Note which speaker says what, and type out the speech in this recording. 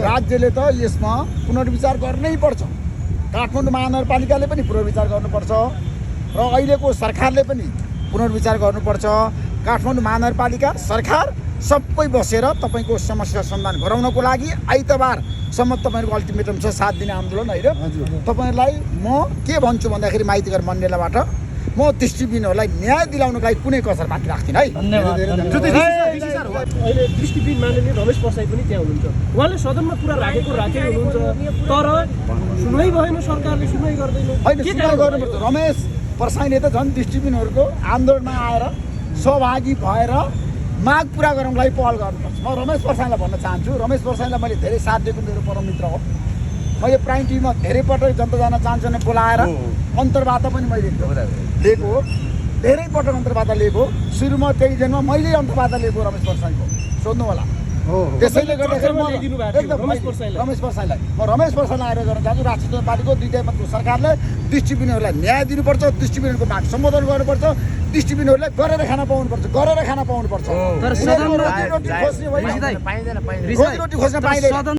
Speaker 1: राज्यले त यसमा पुनर्विचार गर्नै पर्छ। काठमाडौँ महानगरपालिकाले पनि पुनर्विचार गर्नुपर्छ र अहिलेको सरकारले पनि पुनर्विचार गर्नुपर्छ। काठमाडौँ महानगरपालिका सरकार सबै बसेर तपाईँको समस्या समाधान गराउनको लागि आइतबारसम्म तपाईँहरूको अल्टिमेटम छ 7 दिने आन्दोलन होइन। तपाईँहरूलाई म के भन्छु भन्दाखेरि माइतीघर मण्डेलाबाट म दृष्टिविहीनहरूलाई न्याय दिलाउनको लागि कुनै कसर बाँकी राख्दिनँ है।
Speaker 2: अहिले दृष्टिविहीन माननीय रमेश प्रसाई पनि त्यहाँ हुनुहुन्छ। उहाँले सदनमा कुरा राखेको हुनुहुन्छ तर सुनवाई भएन, सरकारले सुनवाई गर्दैन।
Speaker 1: होइन सुनवाई गर्नुपर्छ। रमेश प्रसाईले त झन् दृष्टिविहीनहरूको आन्दोलनमा आएर सहभागी भएर माग पुरा गर्नको लागि पहल गर्नुपर्छ। म रमेश प्रसाईलाई भन्न चाहन्छु, रमेश प्रसाईलाई मैले धेरै साथ दिएको मेरो परम मित्र हो। मैले प्राइम टिभीमा धेरै पटक जनता जान चाहन्छु भने बोलाएर अन्तर्वार्ता पनि मैले लिएको हो, धेरै पटक अन्तर्वार्ता लिएको। सुरुमा त्यही दिनमा मैले अन्तर्वार्ता लिएको रमेश प्रसाईको, सोध्नु होला। त्यसैले गर्दाखेरि रमेश प्रसाईलाई म रमेश प्रसाईलाई आएर गर्न चाहन्छु। राष्ट्रिय जनता पार्टीको दुईटै मतको सरकारले दृष्टिविहीनहरूलाई न्याय दिनुपर्छ, दृष्टिविहीनको माग सम्बोधन गर्नुपर्छ, दृष्टिविहीनहरूलाई गरेर खाना पाउनुपर्छ, गरेर खाना पाउनुपर्छ। रोटी खोज्ने होइन, रोजी रोटी खोज्न पाइँदैन।